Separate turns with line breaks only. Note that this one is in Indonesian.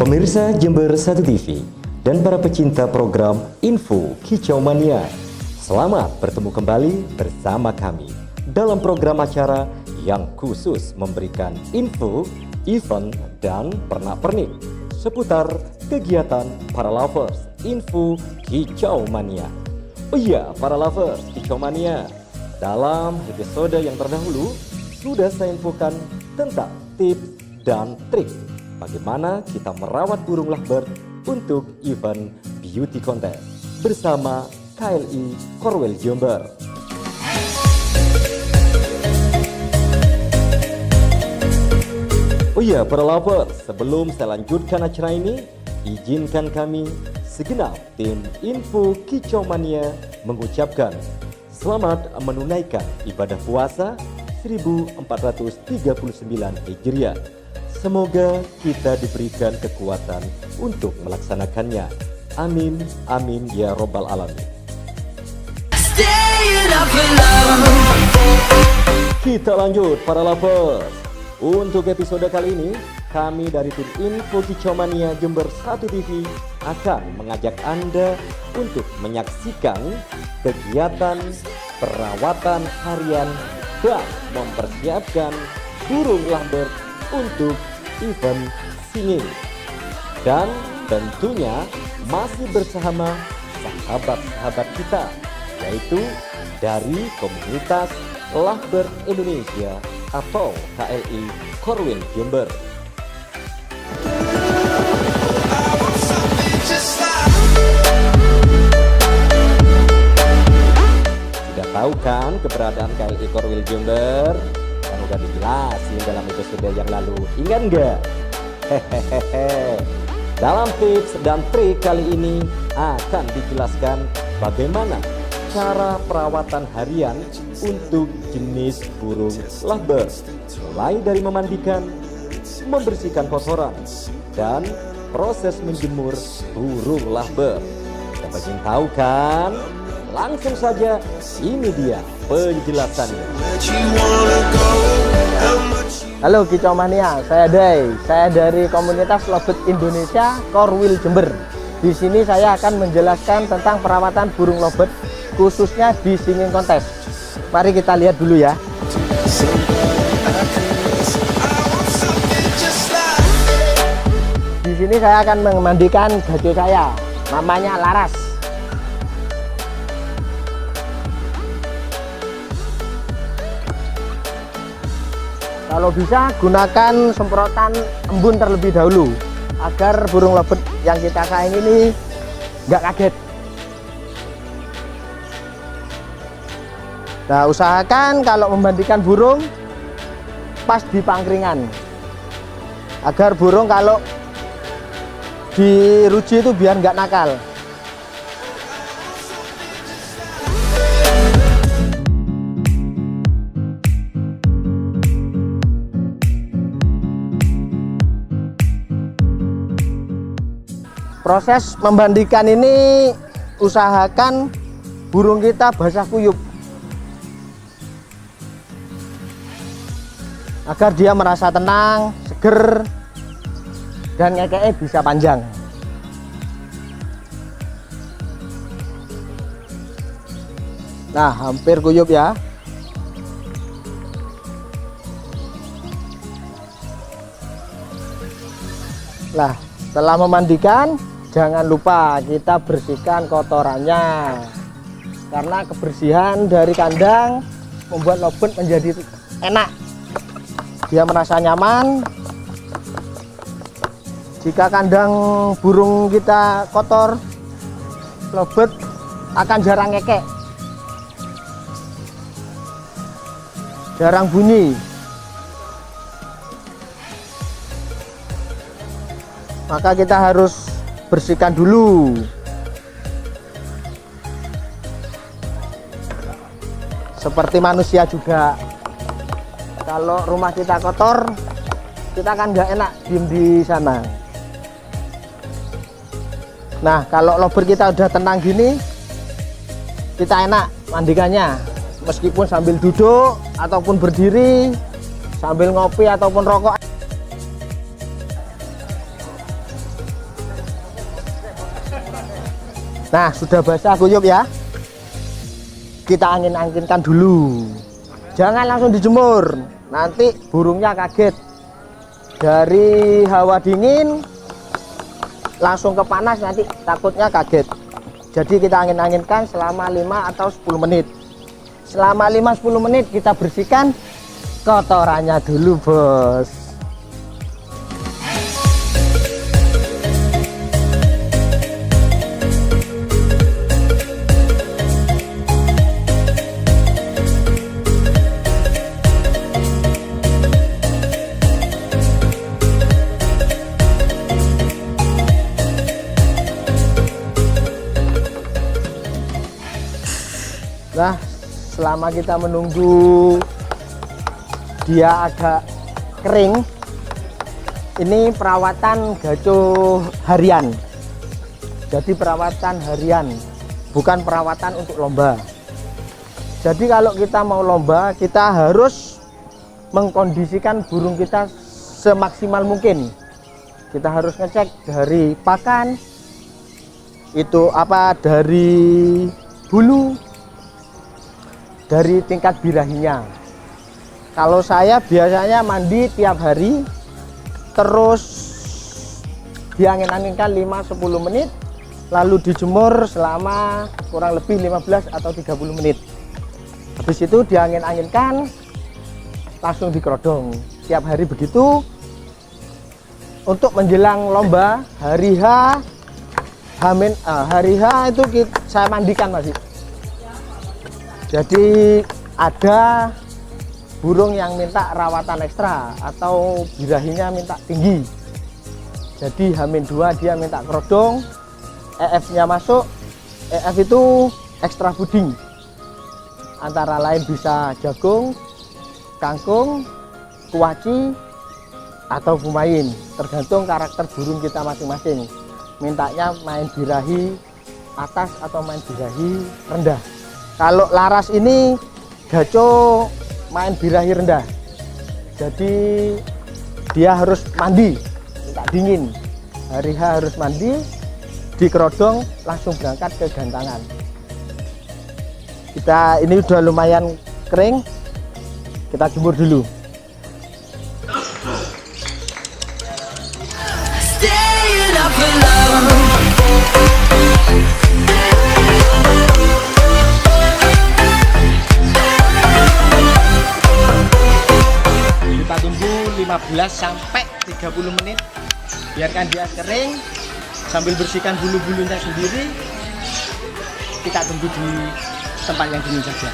Pemirsa Jember 1 TV dan para pecinta program Info Kicau Mania, selamat bertemu kembali bersama kami dalam program acara yang khusus memberikan info, event, dan pernak-pernik seputar kegiatan para lovers Info Kicau Mania. Oh iya, para lovers Kicau Mania, dalam episode yang terdahulu sudah saya infokan tentang tips dan trik bagaimana kita merawat burung lovebird untuk event beauty contest bersama KLI Korwil Jember. Oh iya, para lovers, sebelum saya lanjutkan acara ini, izinkan kami segenap tim Info Kicau Mania mengucapkan selamat menunaikan ibadah puasa 1439 Hijriah. Semoga kita diberikan kekuatan untuk melaksanakannya. Amin, amin ya robbal alamin. Kita lanjut para lovers. Untuk episode kali ini, kami dari tim Info Kicau Mania Jember 1 TV akan mengajak Anda untuk menyaksikan kegiatan perawatan harian dan mempersiapkan burung lovebird untuk event singing. Dan tentunya masih bersama sahabat-sahabat kita, yaitu dari komunitas Lovebird Indonesia atau KLI Korwil Jember. Tidak tahu kan keberadaan KLI Korwil Jember? Kan udah dijelasin dalam episode yang lalu, ingat nggak? Hehehe. Dalam tips dan trik kali ini akan dijelaskan bagaimana cara perawatan harian untuk jenis burung lovebird, mulai dari memandikan, membersihkan kotoran, dan proses menjemur burung lovebird. Kita ingin tahu kan? Langsung saja, ini dia penjelasannya.
Halo Kicau Mania, saya Day. Saya dari komunitas Lovebird Indonesia Korwil Jember. Di sini saya akan menjelaskan tentang perawatan burung lovebird khususnya di singing contest. Mari kita lihat dulu ya. Di sini saya akan memandikan gajah saya, namanya Laras. Kalau bisa gunakan semprotan embun terlebih dahulu agar burung lovebird yang kita sayang ini nggak kaget. Nah, usahakan kalau memandikan burung pas di pangkringan agar burung kalau diruji itu biar nggak nakal. Proses memandikan ini usahakan burung kita basah kuyup agar dia merasa tenang, seger, dan ngekeknya bisa panjang. Nah, hampir kuyup ya. Nah, setelah memandikan, jangan lupa kita bersihkan kotorannya, karena kebersihan dari kandang membuat lovebird menjadi enak. Dia merasa nyaman. Jika kandang burung kita kotor, lovebird akan jarang ngekek, jarang bunyi. Maka kita harus bersihkan dulu. Seperti manusia juga, kalau rumah kita kotor, kita kan nggak enak diem di sana. Nah, kalau lovebird kita udah tenang gini, kita enak mandikannya, meskipun sambil duduk ataupun berdiri, sambil ngopi ataupun rokok. Nah, sudah basah kuyup ya. Kita angin-anginkan dulu. Jangan langsung dijemur, nanti burungnya kaget. Dari hawa dingin langsung ke panas nanti takutnya kaget. Jadi kita angin-anginkan selama 5 atau 10 menit. Selama 5-10 menit kita bersihkan kotorannya dulu, bos. Nah, selama kita menunggu dia agak kering, ini perawatan gacoh harian. Jadi perawatan harian, bukan perawatan untuk lomba. Jadi kalau kita mau lomba, kita harus mengkondisikan burung kita semaksimal mungkin. Kita harus ngecek dari pakan, itu apa, dari bulu, dari tingkat birahinya. Kalau saya biasanya mandi tiap hari, terus diangin-anginkan 5-10 menit, lalu dijemur selama kurang lebih 15 atau 30 menit. Habis itu diangin-anginkan, langsung dikerodong. Tiap hari begitu. Untuk menjelang lomba hari H, hari H itu saya mandikan masih. Jadi ada burung yang minta rawatan ekstra atau birahinya minta tinggi. Jadi H-2 dia minta kerodong, EF-nya masuk. EF itu ekstra puding. Antara lain bisa jagung, kangkung, kuaci, atau bumain. Tergantung karakter burung kita masing-masing. Mintanya main birahi atas atau main birahi rendah. Kalau laras ini gaco main birahi rendah, jadi dia harus mandi, minta dingin. Hari H harus mandi, dikerodong, langsung berangkat ke gantangan. Kita ini udah lumayan kering, kita jemur dulu. Kita tunggu 15 sampai 30 menit, biarkan dia kering sambil bersihkan bulu-bulunya sendiri. Kita tunggu di tempat yang dingin saja.